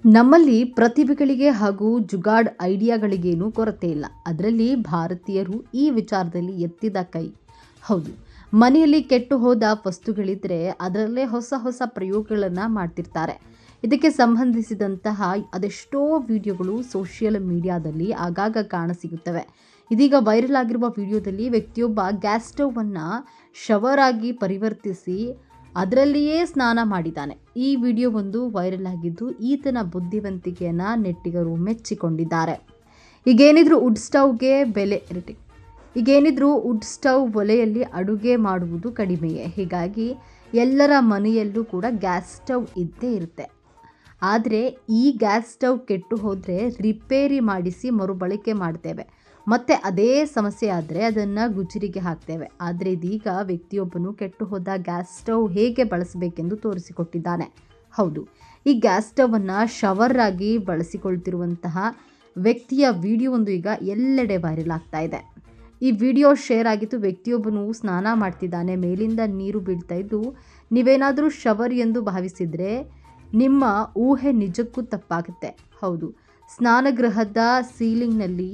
ನಮ್ಮಲ್ಲಿ ಪ್ರತಿಭೆಗಳಿಗೆ ಹಾಗೂ ಜುಗಾಡ್ ಐಡಿಯಾಗಳಿಗೇನೂ ಕೊರತೆ ಇಲ್ಲ. ಅದರಲ್ಲಿ ಭಾರತೀಯರು ಈ ವಿಚಾರದಲ್ಲಿ ಎತ್ತಿದ ಕೈ. ಹೌದು, ಮನೆಯಲ್ಲಿ ಕೆಟ್ಟು ಹೋದ ವಸ್ತುಗಳಿದ್ರೆ ಅದರಲ್ಲೇ ಹೊಸ ಹೊಸ ಪ್ರಯೋಗಗಳನ್ನು ಮಾಡ್ತಿರ್ತಾರೆ. ಇದಕ್ಕೆ ಸಂಬಂಧಿಸಿದಂತಹ ಅದೆಷ್ಟೋ ವಿಡಿಯೋಗಳು ಸೋಷಿಯಲ್ ಮೀಡಿಯಾದಲ್ಲಿ ಆಗಾಗ ಕಾಣಸಿಗುತ್ತವೆ. ಇದೀಗ ವೈರಲ್ ಆಗಿರುವ ವಿಡಿಯೋದಲ್ಲಿ ವ್ಯಕ್ತಿಯೊಬ್ಬ ಗ್ಯಾಸ್ ಸ್ಟೌವನ್ನು ಶವರ್ ಆಗಿ ಪರಿವರ್ತಿಸಿ ಅದರಲ್ಲಿಯೇ ಸ್ನಾನ ಮಾಡಿದ್ದಾನೆ. ಈ ವಿಡಿಯೋ ಒಂದು ವೈರಲ್ ಆಗಿದ್ದು ಈತನ ಬುದ್ಧಿವಂತಿಕೆಯನ್ನು ನೆಟ್ಟಿಗರು ಮೆಚ್ಚಿಕೊಂಡಿದ್ದಾರೆ. ಈಗೇನಿದ್ರು ವುಡ್ ಸ್ಟವ್ ಒಲೆಯಲ್ಲಿ ಅಡುಗೆ ಮಾಡುವುದು ಕಡಿಮೆಯೇ. ಹೀಗಾಗಿ ಎಲ್ಲರ ಮನೆಯಲ್ಲೂ ಕೂಡ ಗ್ಯಾಸ್ ಸ್ಟವ್ ಇದ್ದೇ ಇರುತ್ತೆ. ಆದರೆ ಈ ಗ್ಯಾಸ್ ಸ್ಟವ್ ಕೆಟ್ಟು ಹೋದರೆ ರಿಪೇರಿ ಮಾಡಿಸಿ ಮರುಬಳಕೆ ಮಾಡ್ತೇವೆ. ಮತ್ತೆ ಅದೇ ಸಮಸ್ಯೆ ಆದರೆ ಅದನ್ನು ಗುಜರಿಗೆ ಹಾಕ್ತೇವೆ. ಆದರೆ ಇದೀಗ ವ್ಯಕ್ತಿಯೊಬ್ಬನು ಕೆಟ್ಟು ಹೋದ ಗ್ಯಾಸ್ ಸ್ಟವ್ ಹೇಗೆ ಬಳಸಬೇಕೆಂದು ತೋರಿಸಿಕೊಟ್ಟಿದ್ದಾನೆ. ಹೌದು, ಈ ಗ್ಯಾಸ್ ಸ್ಟವನ್ನು ಶವರ್ ಆಗಿ ಬಳಸಿಕೊಳ್ತಿರುವಂತಹ ವ್ಯಕ್ತಿಯ ವಿಡಿಯೋ ಒಂದು ಈಗ ಎಲ್ಲೆಡೆ ವೈರಲ್ ಆಗ್ತಾ ಇದೆ. ಈ ವಿಡಿಯೋ ಶೇರ್ ಆಗಿದ್ದು ವ್ಯಕ್ತಿಯೊಬ್ಬನು ಸ್ನಾನ ಮಾಡ್ತಿದ್ದಾನೆ. ಮೇಲಿಂದ ನೀರು ಬೀಳ್ತಾ ಇದ್ದು ನೀವೇನಾದರೂ ಶವರ್ ಎಂದು ಭಾವಿಸಿದರೆ ನಿಮ್ಮ ಊಹೆ ನಿಜಕ್ಕೂ ತಪ್ಪಾಗುತ್ತೆ. ಹೌದು, ಸ್ನಾನಗೃಹದ ಸೀಲಿಂಗ್ನಲ್ಲಿ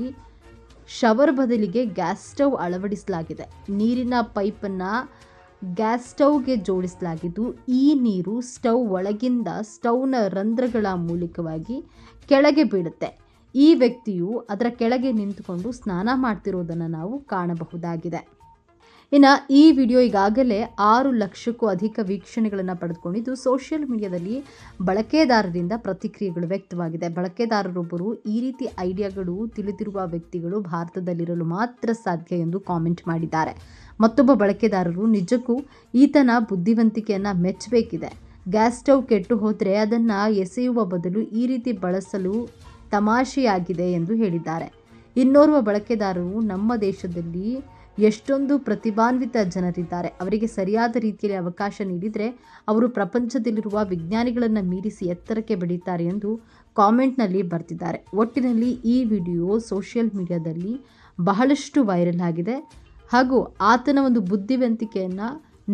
ಶವರ್ ಬದಲಿಗೆ ಗ್ಯಾಸ್ ಸ್ಟವ್ ಅಳವಡಿಸಲಾಗಿದೆ. ನೀರಿನ ಪೈಪನ್ನು ಗ್ಯಾಸ್ ಸ್ಟವ್ಗೆ ಜೋಡಿಸಲಾಗಿದ್ದು ಈ ನೀರು ಸ್ಟವ್ ಒಳಗಿಂದ ಸ್ಟವ್ನ ರಂಧ್ರಗಳ ಮೂಲಕವಾಗಿ ಕೆಳಗೆ ಬೀಳುತ್ತೆ. ಈ ವ್ಯಕ್ತಿಯು ಅದರ ಕೆಳಗೆ ನಿಂತುಕೊಂಡು ಸ್ನಾನ ಮಾಡ್ತಿರೋದನ್ನು ನಾವು ಕಾಣಬಹುದಾಗಿದೆ. ಇನ್ನು ಈ ವಿಡಿಯೋ ಈಗಾಗಲೇ 6 ಲಕ್ಷಕ್ಕೂ ಅಧಿಕ ವೀಕ್ಷಣೆಗಳನ್ನು ಪಡೆದುಕೊಂಡಿದ್ದು ಸೋಷಿಯಲ್ ಮೀಡಿಯಾದಲ್ಲಿ ಬಳಕೆದಾರರಿಂದ ಪ್ರತಿಕ್ರಿಯೆಗಳು ವ್ಯಕ್ತವಾಗಿದೆ. ಬಳಕೆದಾರರೊಬ್ಬರು ಈ ರೀತಿ ಐಡಿಯಾಗಳು ತಿಳಿದಿರುವ ವ್ಯಕ್ತಿಗಳು ಭಾರತದಲ್ಲಿರಲು ಮಾತ್ರ ಸಾಧ್ಯ ಎಂದು ಕಾಮೆಂಟ್ ಮಾಡಿದ್ದಾರೆ. ಮತ್ತೊಬ್ಬ ಬಳಕೆದಾರರು ನಿಜಕ್ಕೂ ಈತನ ಬುದ್ಧಿವಂತಿಕೆಯನ್ನು ಮೆಚ್ಚಬೇಕಿದೆ. ಗ್ಯಾಸ್ ಸ್ಟವ್ ಕೆಟ್ಟು ಹೋದರೆ ಅದನ್ನು ಎಸೆಯುವ ಬದಲು ಈ ರೀತಿ ಬಳಸಲು ತಮಾಷೆಯಾಗಿದೆ ಎಂದು ಹೇಳಿದ್ದಾರೆ. ಇನ್ನೋರ್ವ ಬಳಕೆದಾರರು ನಮ್ಮ ದೇಶದಲ್ಲಿ ಎಷ್ಟೊಂದು ಪ್ರತಿಭಾನ್ವಿತ ಜನರಿದ್ದಾರೆ. ಅವರಿಗೆ ಸರಿಯಾದ ರೀತಿಯಲ್ಲಿ ಅವಕಾಶ ನೀಡಿದರೆ ಅವರು ಪ್ರಪಂಚದಲ್ಲಿರುವ ವಿಜ್ಞಾನಿಗಳನ್ನು ಮೀರಿಸಿ ಎತ್ತರಕ್ಕೆ ಬೆಳೀತಾರೆ ಎಂದು ಕಾಮೆಂಟ್ನಲ್ಲಿ ಬರ್ತಿದ್ದಾರೆ. ಒಟ್ಟಿನಲ್ಲಿ ಈ ವಿಡಿಯೋ ಸೋಷಿಯಲ್ ಮೀಡಿಯಾದಲ್ಲಿ ಬಹಳಷ್ಟು ವೈರಲ್ ಆಗಿದೆ ಹಾಗೂ ಆತನ ಒಂದು ಬುದ್ಧಿವಂತಿಕೆಯನ್ನು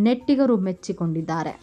ನೆಟ್ಟಿಗರು ಮೆಚ್ಚಿಕೊಂಡಿದ್ದಾರೆ.